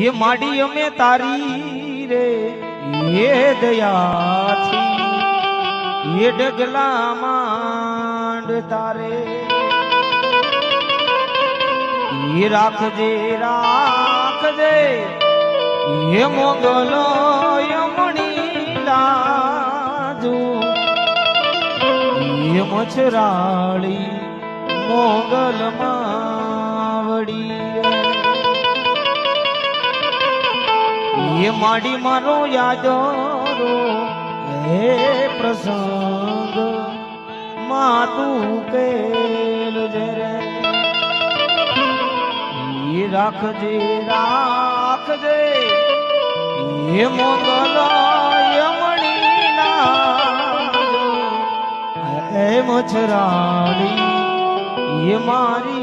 ये माडी अमे तारी रे ये दयाथी ये डगला मांड तारे ये राखजे ये मोगलो यमणी लाजू ये मछराड़ी मोगल मावड़ी ये माडी मारो यादो रो हे प्रसंग मातू केल जरे ये राखजे ये मोगला यमणी लाजो हे मछराड़ी ये मारी